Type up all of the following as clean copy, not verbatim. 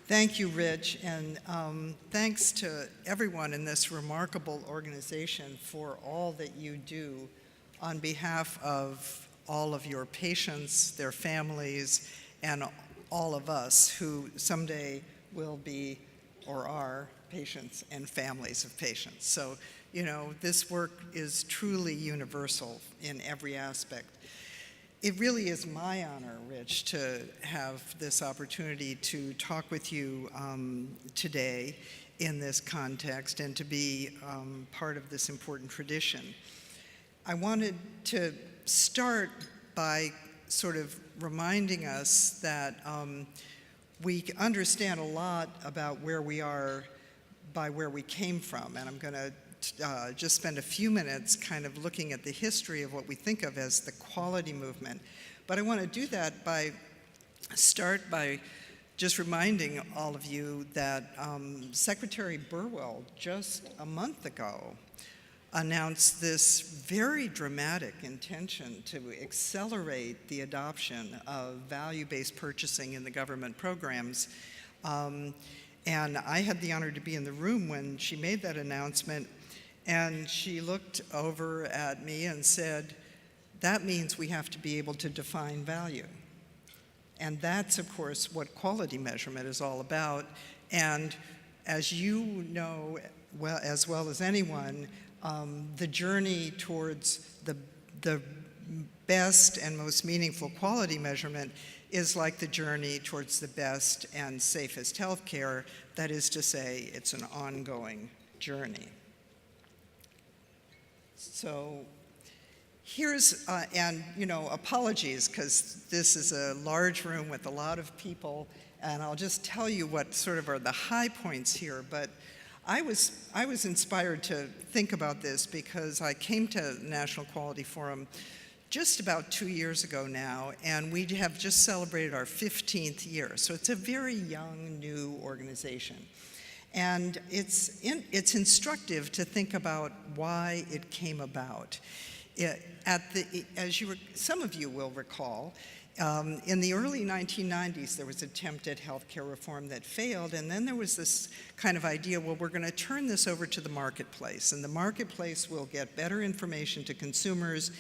Thank you, Rich, and thanks to everyone in this remarkable organization for all that you do on behalf of all of your patients, their families, and all of us who someday will be or are patients and families of patients. So, you know, this work is truly universal in every aspect. It really is my honor, Rich, to have this opportunity to talk with you today in this context and to be part of this important tradition. I wanted to start by sort of reminding us that we understand a lot about where we are by where we came from, and I'm going to just spend a few minutes kind of looking at the history of what we think of as the quality movement. But I want to do that by just reminding all of you that Secretary Burwell just a month ago announced this very dramatic intention to accelerate the adoption of value-based purchasing in the government programs. And I had the honor to be in the room when she made that announcement. And she looked over at me and said, that means we have to be able to define value. And that's, of course, what quality measurement is all about. And as you know, well, as well as anyone, the journey towards the best and most meaningful quality measurement is like the journey towards the best and safest healthcare. That is to say, it's an ongoing journey. So here's, and you know, apologies, because this is a large room with a lot of people, and I'll just tell you what sort of are the high points here. But I was inspired to think about this because I came to National Quality Forum just about 2 years ago now, and we have just celebrated our 15th year. So it's a very young, new organization. And it's instructive to think about why it came about. Some of you will recall, in the early 1990s, there was an attempt at healthcare reform that failed, and then there was this kind of idea, well, we're going to turn this over to the marketplace, and the marketplace will get better information to consumers,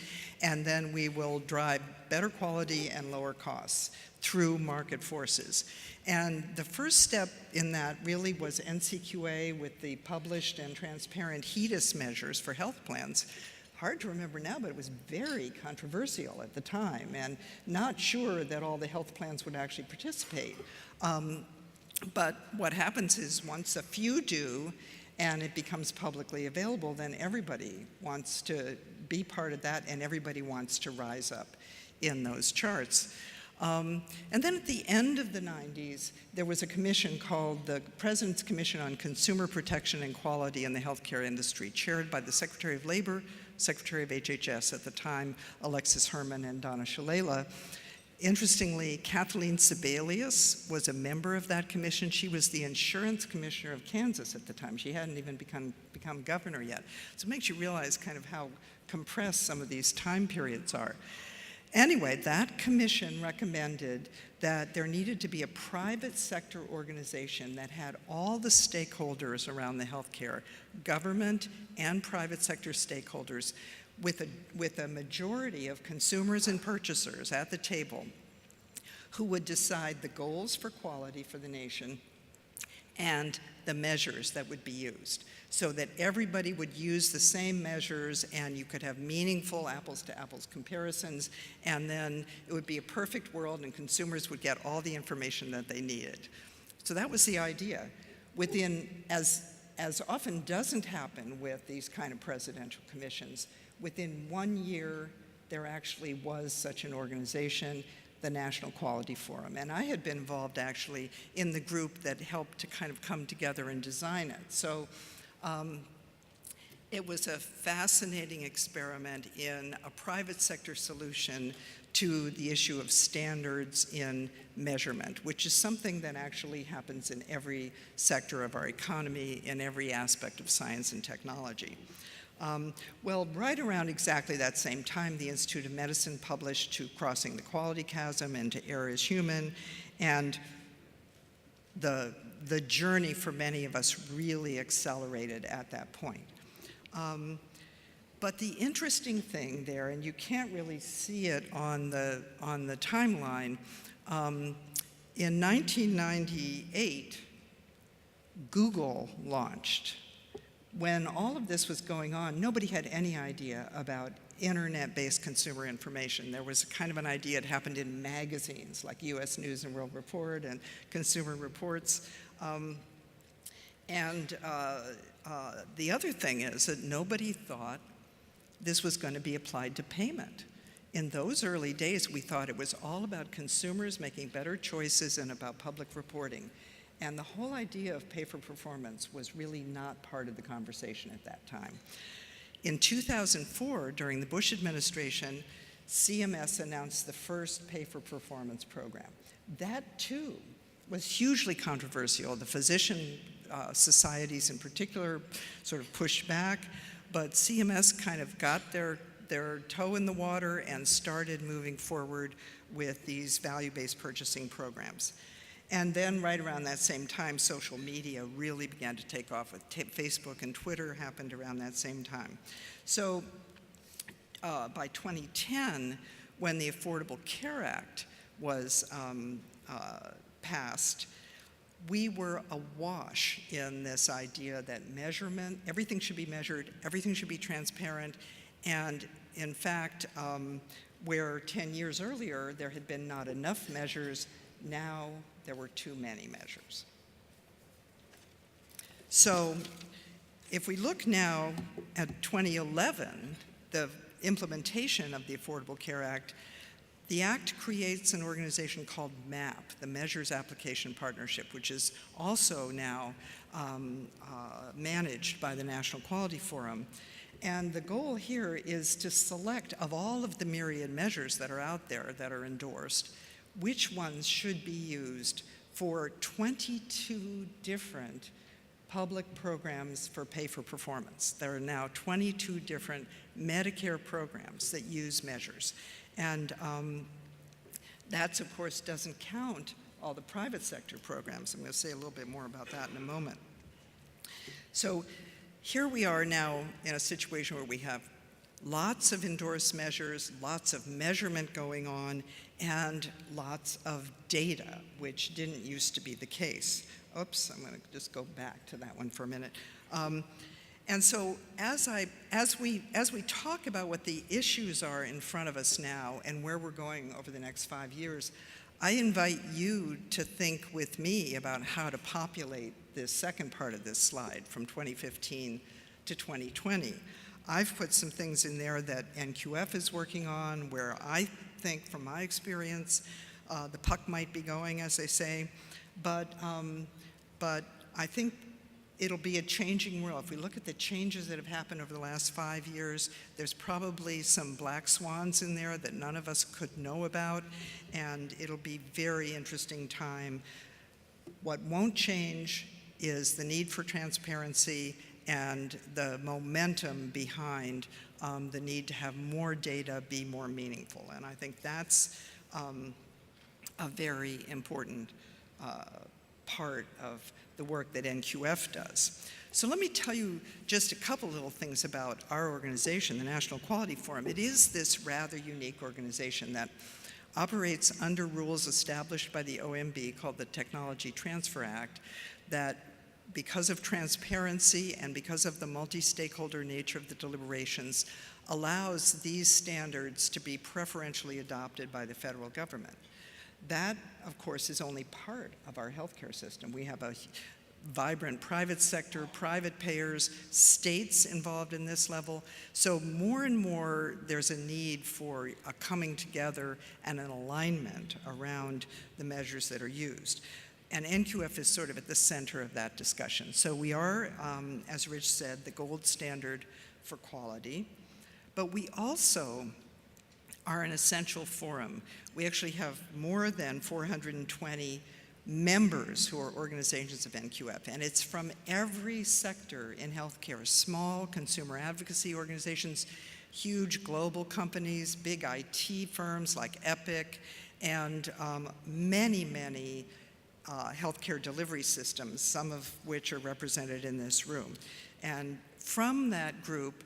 and then we will drive better quality and lower costs through market forces. And the first step in that really was NCQA with the published and transparent HEDIS measures for health plans. Hard to remember now, but it was very controversial at the time and not sure that all the health plans would actually participate. But what happens is once a few do and it becomes publicly available, then everybody wants to be part of that and everybody wants to rise up in those charts. And then at the end of the 90s, there was a commission called the President's Commission on Consumer Protection and Quality in the Healthcare Industry, chaired by the Secretary of Labor, Secretary of HHS at the time, Alexis Herman and Donna Shalala. Interestingly, Kathleen Sebelius was a member of that commission. She was the insurance commissioner of Kansas at the time. She hadn't even become governor yet. So it makes you realize kind of how compressed some of these time periods are. Anyway, that commission recommended that there needed to be a private sector organization that had all the stakeholders around the healthcare, government and private sector stakeholders, with a majority of consumers and purchasers at the table who would decide the goals for quality for the nation and the measures that would be used, so that everybody would use the same measures and you could have meaningful apples-to-apples comparisons, and then it would be a perfect world and consumers would get all the information that they needed. So that was the idea. Within, as often doesn't happen with these kind of presidential commissions, within 1 year there actually was such an organization, the National Quality Forum. And I had been involved actually in the group that helped to kind of come together and design it. So it was a fascinating experiment in a private sector solution to the issue of standards in measurement, which is something that actually happens in every sector of our economy, in every aspect of science and technology. Well, right around exactly that same time, the Institute of Medicine published To Crossing the Quality Chasm and To Err is Human, and the journey for many of us really accelerated at that point. But the interesting thing there, and you can't really see it on the timeline, in 1998, Google launched. When all of this was going on, nobody had any idea about internet-based consumer information. There was kind of an idea, it happened in magazines like US News and World Report and Consumer Reports. The other thing is that nobody thought this was going to be applied to payment. In those early days, we thought it was all about consumers making better choices and about public reporting. And the whole idea of pay for performance was really not part of the conversation at that time. In 2004, during the Bush administration, CMS announced the first pay for performance program. That too was hugely controversial. The physician societies in particular sort of pushed back, but CMS kind of got their toe in the water and started moving forward with these value-based purchasing programs. And then right around that same time, social media really began to take off. With Facebook and Twitter happened around that same time. So by 2010, when the Affordable Care Act was passed, we were awash in this idea that measurement, everything should be measured, everything should be transparent, and in fact, where 10 years earlier there had been not enough measures, now there were too many measures. So if we look now at 2011, the implementation of the Affordable Care Act, the Act creates an organization called MAP, the Measures Application Partnership, which is also now managed by the National Quality Forum. And the goal here is to select, of all of the myriad measures that are out there that are endorsed, which ones should be used for 22 different public programs for pay for performance. There are now 22 different Medicare programs that use measures. And that, of course, doesn't count all the private sector programs. I'm going to say a little bit more about that in a moment. So here we are now in a situation where we have lots of endorsed measures, lots of measurement going on, and lots of data, which didn't used to be the case. Oops, I'm going to just go back to that one for a minute. And so as we talk about what the issues are in front of us now and where we're going over the next 5 years, I invite you to think with me about how to populate this second part of this slide from 2015 to 2020. I've put some things in there that NQF is working on, where I think, from my experience, the puck might be going, as they say, but I think it'll be a changing world. If we look at the changes that have happened over the last 5 years, there's probably some black swans in there that none of us could know about, and it'll be very interesting time. What won't change is the need for transparency and the momentum behind the need to have more data be more meaningful. And I think that's a very important part of the work that NQF does. So let me tell you just a couple little things about our organization, the National Quality Forum. It is this rather unique organization that operates under rules established by the OMB called the Technology Transfer Act, that because of transparency and because of the multi-stakeholder nature of the deliberations, allows these standards to be preferentially adopted by the federal government. That, of course, is only part of our healthcare system. We have a vibrant private sector, private payers, states involved in this level. So more and more, there's a need for a coming together and an alignment around the measures that are used. And NQF is sort of at the center of that discussion. So we are, as Rich said, the gold standard for quality, but we also are an essential forum. We actually have more than 420 members who are organizations of NQF, and it's from every sector in healthcare, small consumer advocacy organizations, huge global companies, big IT firms like Epic, and many, many healthcare delivery systems, some of which are represented in this room. And from that group,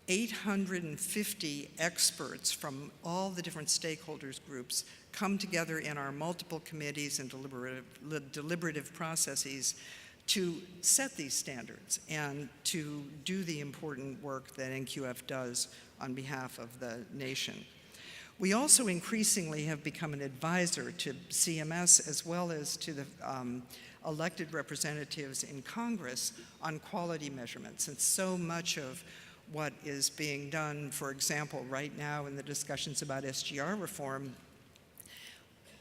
850 experts from all the different stakeholders groups come together in our multiple committees and deliberative processes to set these standards and to do the important work that NQF does on behalf of the nation. We also increasingly have become an advisor to CMS as well as to the elected representatives in Congress on quality measurements. And so much of what is being done, for example, right now in the discussions about SGR reform,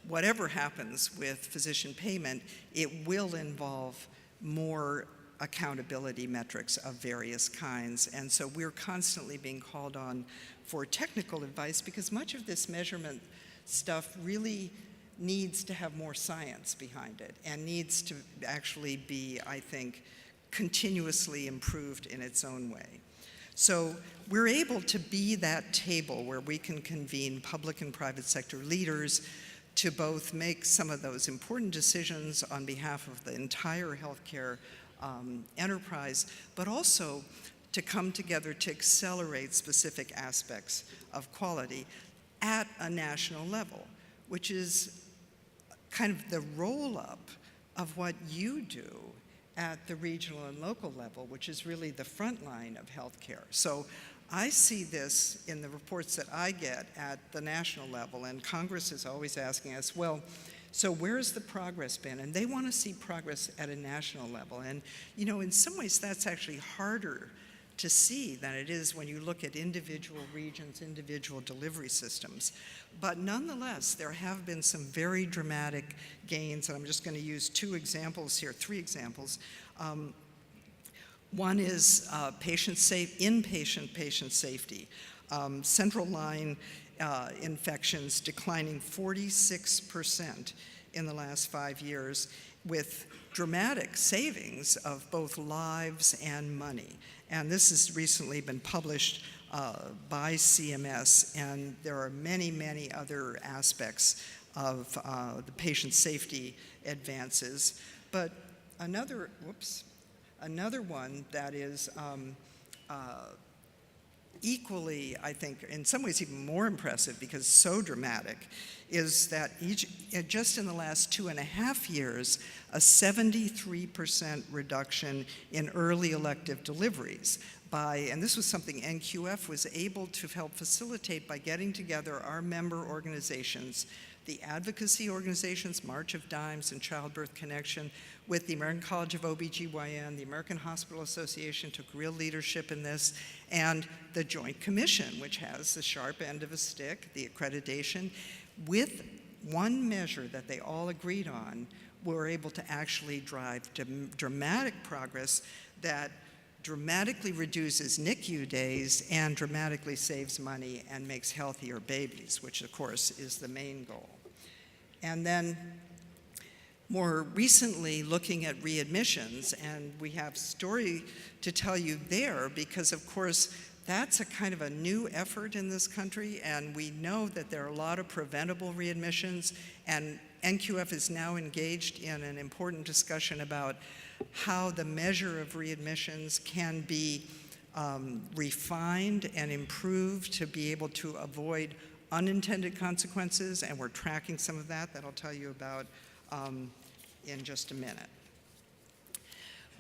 whatever happens with physician payment, it will involve more accountability metrics of various kinds. And so we're constantly being called on for technical advice because much of this measurement stuff really needs to have more science behind it and needs to actually be, I think, continuously improved in its own way. So we're able to be that table where we can convene public and private sector leaders to both make some of those important decisions on behalf of the entire healthcare enterprise, but also to come together to accelerate specific aspects of quality at a national level, which is kind of the roll-up of what you do at the regional and local level, which is really the front line of healthcare. So I see this in the reports that I get at the national level, and Congress is always asking us, well, so where's the progress been? And they want to see progress at a national level. And, you know, in some ways that's actually harder to see than it is when you look at individual regions, individual delivery systems. But nonetheless, there have been some very dramatic gains, and I'm just going to use three examples. One is inpatient patient safety. Central line infections declining 46% in the last 5 years, with dramatic savings of both lives and money. And this has recently been published by CMS, and there are many, many other aspects of the patient safety advances. But another one that is equally, I think, in some ways even more impressive because so dramatic, is that just in the last 2.5 years, a 73% reduction in early elective deliveries and this was something NQF was able to help facilitate by getting together our member organizations, the advocacy organizations, March of Dimes and Childbirth Connection, with the American College of OBGYN, the American Hospital Association took real leadership in this, and the Joint Commission, which has the sharp end of a stick, the accreditation. With one measure that they all agreed on, we were able to actually drive dramatic progress that dramatically reduces NICU days and dramatically saves money and makes healthier babies, which of course is the main goal. And then more recently looking at readmissions, and we have story to tell you there because of course that's a kind of a new effort in this country, and we know that there are a lot of preventable readmissions, and NQF is now engaged in an important discussion about how the measure of readmissions can be refined and improved to be able to avoid unintended consequences, and we're tracking some of that I'll tell you about in just a minute.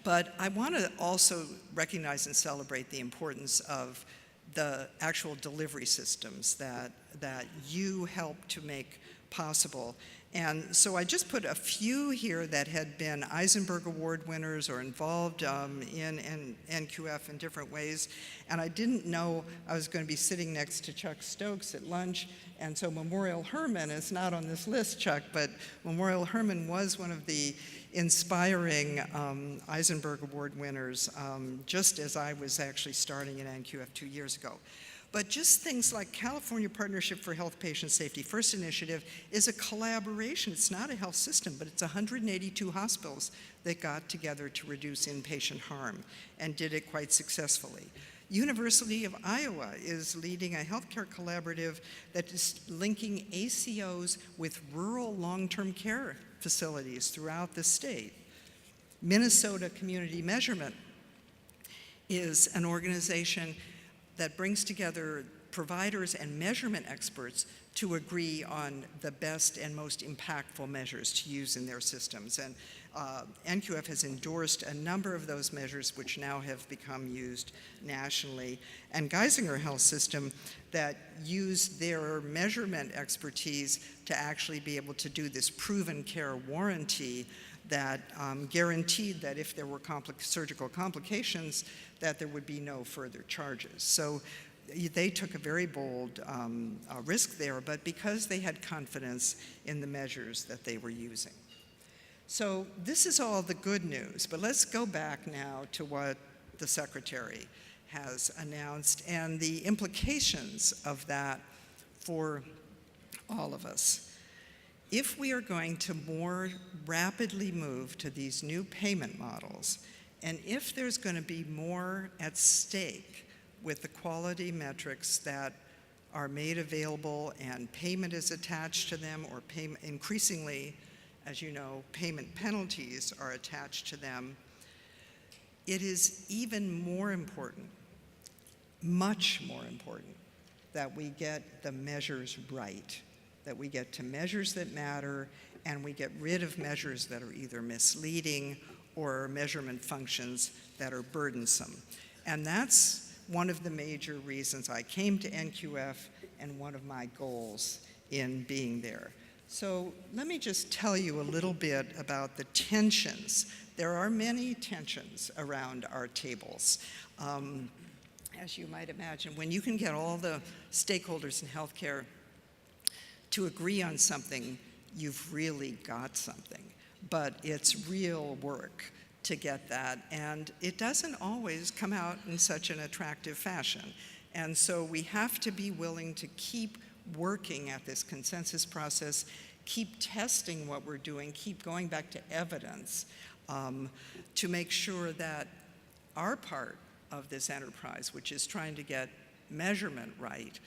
But I want to also recognize and celebrate the importance of the actual delivery systems that you help to make possible. And so I just put a few here that had been Eisenberg Award winners or involved in NQF in different ways. And I didn't know I was going to be sitting next to Chuck Stokes at lunch. And so Memorial Hermann is not on this list, Chuck, but Memorial Hermann was one of the inspiring Eisenberg Award winners just as I was actually starting in NQF 2 years ago. But just things like California Partnership for Health Patient Safety First Initiative is a collaboration. It's not a health system, but it's 182 hospitals that got together to reduce inpatient harm and did it quite successfully. University of Iowa is leading a healthcare collaborative that is linking ACOs with rural long-term care facilities throughout the state. Minnesota Community Measurement is an organization that brings together providers and measurement experts to agree on the best and most impactful measures to use in their systems. And NQF has endorsed a number of those measures which now have become used nationally. And Geisinger Health System that use their measurement expertise to actually be able to do this proven care warranty that guaranteed that if there were surgical complications, that there would be no further charges. So they took a very bold risk there, but because they had confidence in the measures that they were using. So this is all the good news, but let's go back now to what the Secretary has announced and the implications of that for all of us. If we are going to more rapidly move to these new payment models, and if there's going to be more at stake with the quality metrics that are made available and payment is attached to them, or increasingly, as you know, payment penalties are attached to them, it is even more important, much more important, that we get the measures right, that we get to measures that matter, and we get rid of measures that are either misleading or measurement functions that are burdensome. And that's one of the major reasons I came to NQF and one of my goals in being there. So let me just tell you a little bit about the tensions. There are many tensions around our tables. As you might imagine, when you can get all the stakeholders in healthcare to agree on something, you've really got something. But it's real work to get that, and it doesn't always come out in such an attractive fashion. And so we have to be willing to keep working at this consensus process, keep testing what we're doing, keep going back to evidence to make sure that our part of this enterprise, which is trying to get measurement right,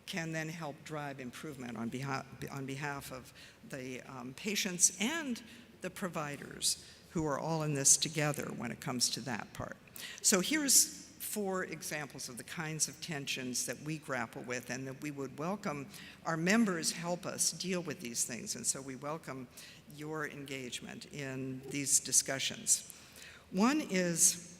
can then help drive improvement on behalf of the patients and the providers who are all in this together when it comes to that part. So here's 4 examples of the kinds of tensions that we grapple with, and that we would welcome our members help us deal with these things, and so we welcome your engagement in these discussions. One is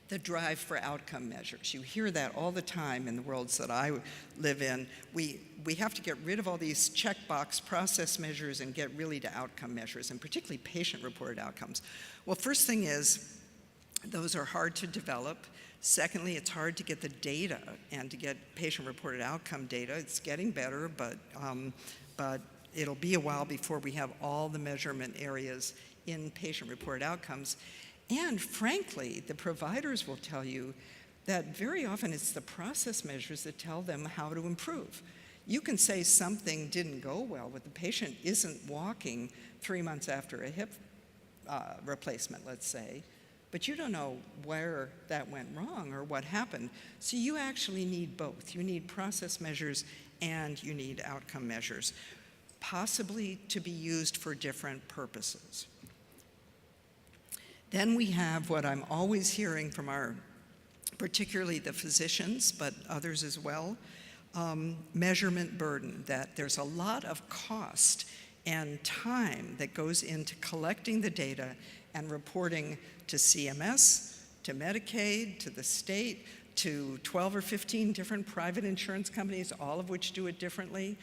the drive for outcome measures. You hear that all the time in the worlds that I live in. We have to get rid of all these checkbox process measures and get really to outcome measures, and particularly patient-reported outcomes. Well, first thing is, those are hard to develop. Secondly, it's hard to get the data and to get patient-reported outcome data. It's getting better, but it'll be a while before we have all the measurement areas in patient-reported outcomes. And frankly, the providers will tell you that very often it's the process measures that tell them how to improve. You can say something didn't go well, but the patient isn't walking 3 months after a hip replacement, let's say, but you don't know where that went wrong or what happened. So you actually need both. You need process measures and you need outcome measures, possibly to be used for different purposes. Then we have what I'm always hearing from particularly the physicians, but others as well, measurement burden, that there's a lot of cost and time that goes into collecting the data and reporting to CMS, to Medicaid, to the state, to 12 or 15 different private insurance companies, all of which do it differently.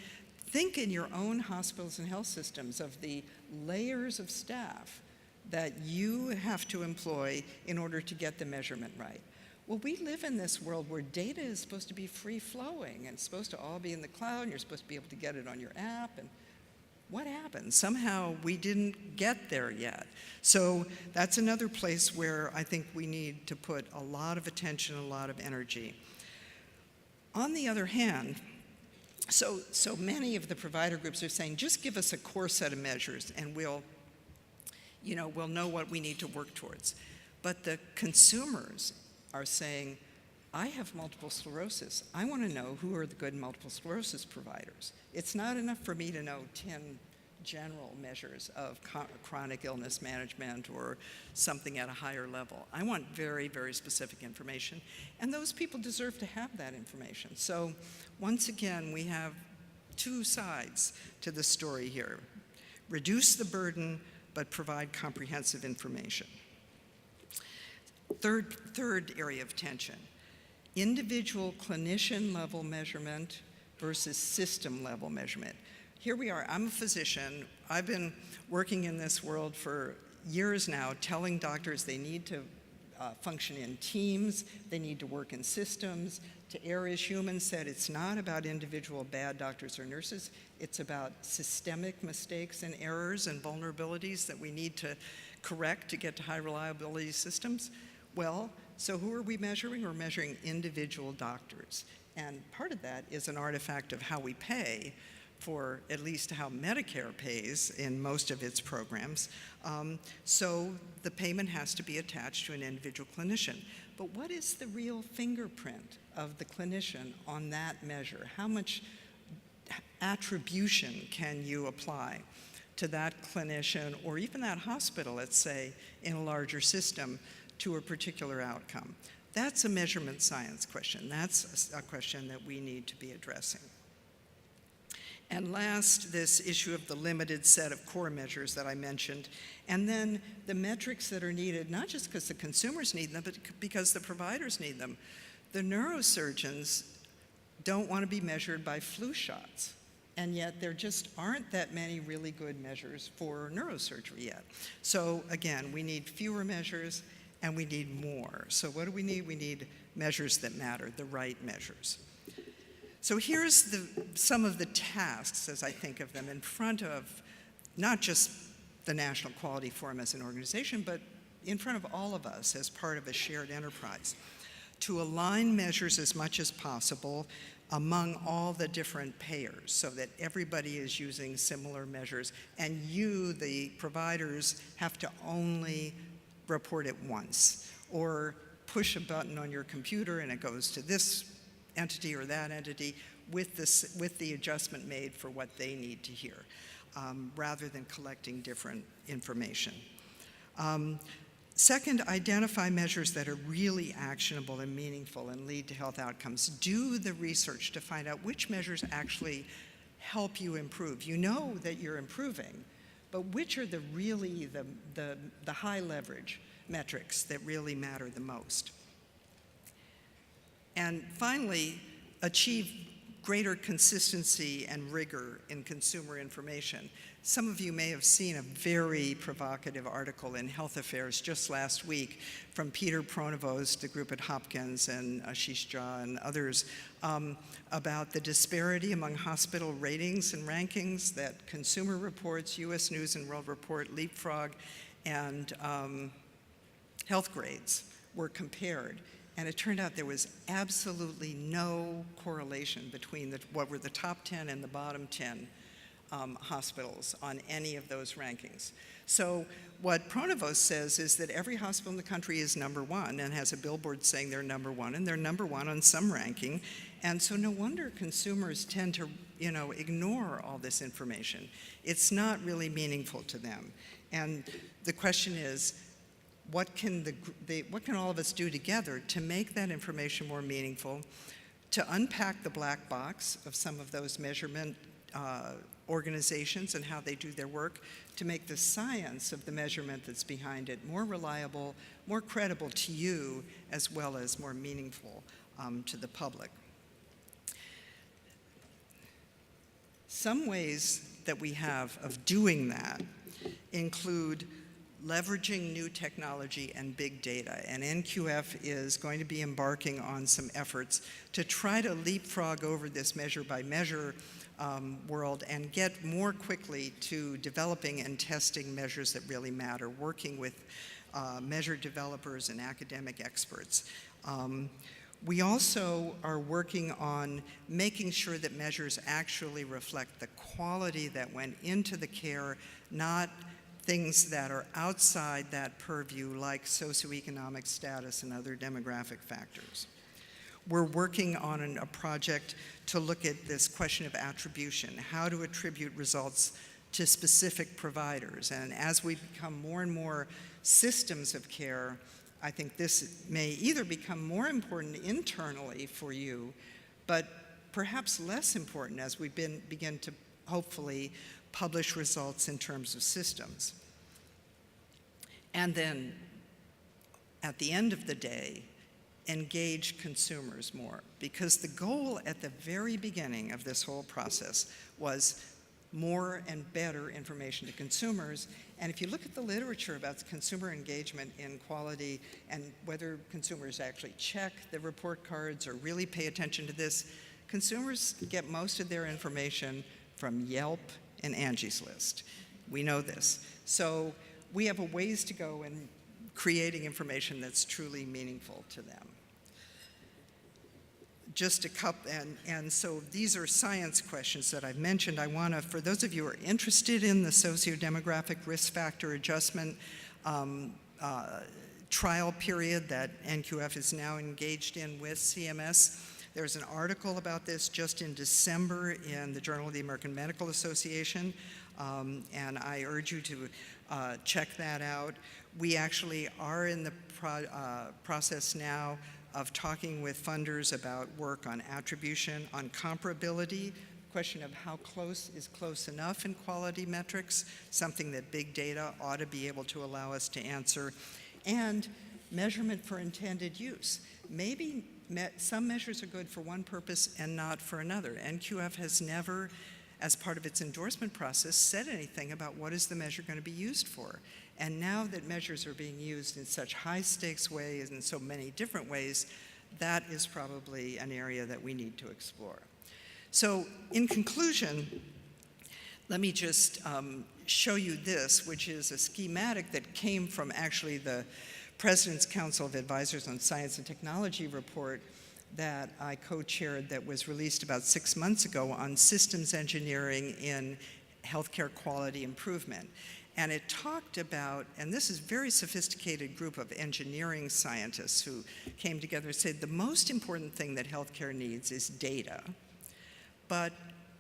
Think in your own hospitals and health systems of the layers of staff that you have to employ in order to get the measurement right. Well, we live in this world where data is supposed to be free-flowing and it's supposed to all be in the cloud and you're supposed to be able to get it on your app. And what happened? Somehow we didn't get there yet. So that's another place where I think we need to put a lot of attention, a lot of energy. On the other hand, so many of the provider groups are saying, just give us a core set of measures and we'll know what we need to work towards. But the consumers are saying, I have multiple sclerosis. I want to know who are the good multiple sclerosis providers. It's not enough for me to know 10 general measures of chronic illness management or something at a higher level. I want very, very specific information, and those people deserve to have that information. So once again, we have two sides to the story here. Reduce the burden, but provide comprehensive information. Third area of tension, individual clinician level measurement versus system level measurement. Here we are, I'm a physician. I've been working in this world for years now, telling doctors they need to function in teams, they need to work in systems. To err as human said, it's not about individual bad doctors or nurses, it's about systemic mistakes and errors and vulnerabilities that we need to correct to get to high reliability systems. Well, so who are we measuring? We're measuring individual doctors. And part of that is an artifact of how we pay, for at least how Medicare pays in most of its programs. So the payment has to be attached to an individual clinician. But what is the real fingerprint of the clinician on that measure? How much attribution can you apply to that clinician or even that hospital, let's say, in a larger system to a particular outcome? That's a measurement science question. That's a question that we need to be addressing. And last, this issue of the limited set of core measures that I mentioned, and then the metrics that are needed, not just because the consumers need them, but because the providers need them. The neurosurgeons don't want to be measured by flu shots, and yet there just aren't that many really good measures for neurosurgery yet. So again, we need fewer measures, and we need more. So what do we need? We need measures that matter, the right measures. So here's some of the tasks, as I think of them, in front of not just the National Quality Forum as an organization, but in front of all of us as part of a shared enterprise. To align measures as much as possible among all the different payers so that everybody is using similar measures, and you, the providers, have to only report it once, or push a button on your computer and it goes to this entity or that entity with the adjustment made for what they need to hear, rather than collecting different information. Second, identify measures that are really actionable and meaningful and lead to health outcomes. Do the research to find out which measures actually help you improve. You know that you're improving, but which are the high leverage metrics that really matter the most. And finally, achieve greater consistency and rigor in consumer information. Some of you may have seen a very provocative article in Health Affairs just last week from Peter Pronovost, the group at Hopkins, and Ashish Jha and others, about the disparity among hospital ratings and rankings that Consumer Reports, US News and World Report, Leapfrog, and Health Grades were compared. And it turned out there was absolutely no correlation between what were the top 10 and the bottom 10 hospitals on any of those rankings. So what Pronovost says is that every hospital in the country is #1 and has a billboard saying they're #1, and they're #1 on some ranking. And so no wonder consumers tend to, ignore all this information. It's not really meaningful to them. And the question is, what can all of us do together to make that information more meaningful, to unpack the black box of some of those measurement organizations and how they do their work, to make the science of the measurement that's behind it more reliable, more credible to you, as well as more meaningful to the public. Some ways that we have of doing that include leveraging new technology and big data. And NQF is going to be embarking on some efforts to try to leapfrog over this measure by measure world and get more quickly to developing and testing measures that really matter, working with measure developers and academic experts. We also are working on making sure that measures actually reflect the quality that went into the care, not things that are outside that purview, like socioeconomic status and other demographic factors. We're working on a project to look at this question of attribution, how to attribute results to specific providers. And as we become more and more systems of care, I think this may either become more important internally for you, but perhaps less important as we begin to hopefully publish results in terms of systems. And then, at the end of the day, engage consumers more, because the goal at the very beginning of this whole process was more and better information to consumers. And if you look at the literature about consumer engagement in quality and whether consumers actually check the report cards or really pay attention to this, consumers get most of their information from Yelp and Angie's List. We know this. So we have a ways to go in creating information that's truly meaningful to them. Just a couple, and so these are science questions that I've mentioned. I want to, for those of you who are interested in the socio-demographic risk factor adjustment trial period that NQF is now engaged in with CMS, there's an article about this just in December in the Journal of the American Medical Association, and I urge you to check that out. We actually are in the process now of talking with funders about work on attribution, on comparability, question of how close is close enough in quality metrics, something that big data ought to be able to allow us to answer, and measurement for intended use. Maybe some measures are good for one purpose and not for another. NQF has never, as part of its endorsement process, said anything about what is the measure going to be used for. And now that measures are being used in such high stakes ways and so many different ways, that is probably an area that we need to explore. So in conclusion, let me just show you this, which is a schematic that came from actually the President's Council of Advisors on Science and Technology report that I co-chaired that was released about 6 months ago on systems engineering in healthcare quality improvement. And it talked about, and this is a very sophisticated group of engineering scientists who came together and said the most important thing that healthcare needs is data, but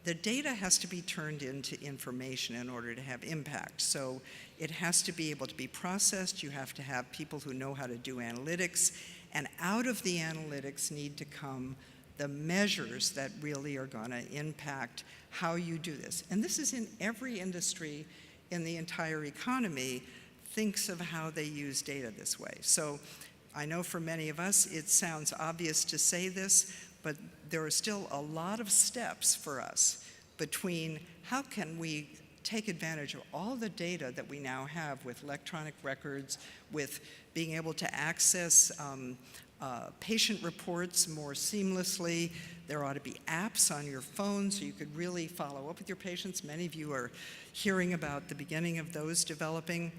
the data has to be turned into information in order to have impact. So it has to be able to be processed, you have to have people who know how to do analytics, and out of the analytics need to come the measures that really are going to impact how you do this. And this is in every industry in the entire economy thinks of how they use data this way. So I know for many of us it sounds obvious to say this, but there are still a lot of steps for us between how can we take advantage of all the data that we now have with electronic records, with being able to access patient reports more seamlessly. There ought to be apps on your phone so you could really follow up with your patients. Many of you are hearing about the beginning of those developing.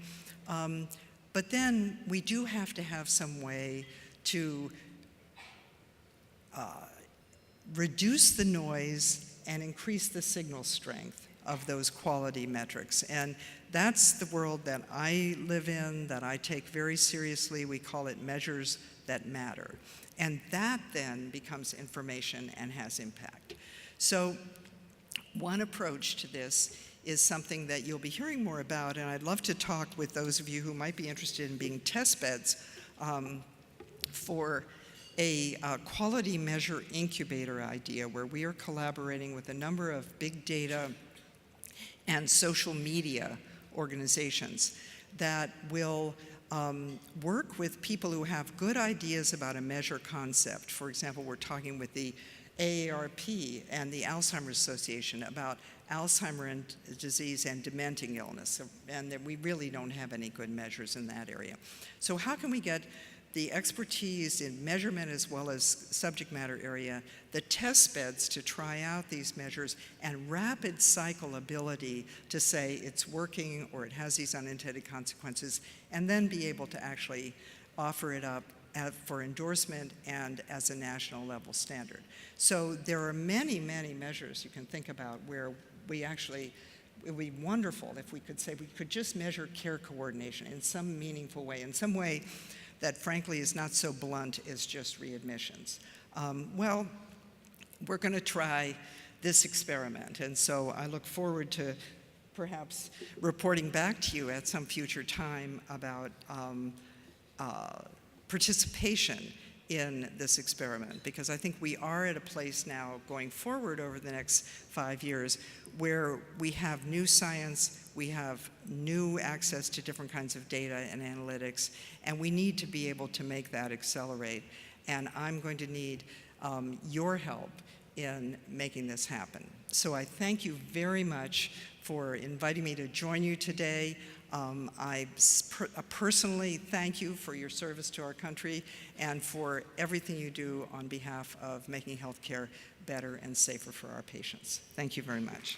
But then we do have to have some way to reduce the noise and increase the signal strength of those quality metrics. And that's the world that I live in, that I take very seriously. We call it measures that matter. And that then becomes information and has impact. So one approach to this is something that you'll be hearing more about, and I'd love to talk with those of you who might be interested in being test beds for a quality measure incubator idea where we are collaborating with a number of big data and social media organizations that will work with people who have good ideas about a measure concept. For example, we're talking with the AARP and the Alzheimer's Association about Alzheimer's disease and dementing illness, and that we really don't have any good measures in that area. So how can we get the expertise in measurement as well as subject matter area, the test beds to try out these measures, and rapid cycle ability to say it's working or it has these unintended consequences, and then be able to actually offer it up for endorsement and as a national level standard. So there are many, many measures you can think about where we actually, it would be wonderful if we could say we could just measure care coordination in some meaningful way, in some way that frankly is not so blunt as just readmissions. Well, we're going to try this experiment, and so I look forward to perhaps reporting back to you at some future time about participation in this experiment, because I think we are at a place now going forward over the next 5 years where we have new science, we have new access to different kinds of data and analytics, and we need to be able to make that accelerate. And I'm going to need your help in making this happen. So I thank you very much for inviting me to join you today. I personally thank you for your service to our country and for everything you do on behalf of making healthcare better and safer for our patients. Thank you very much.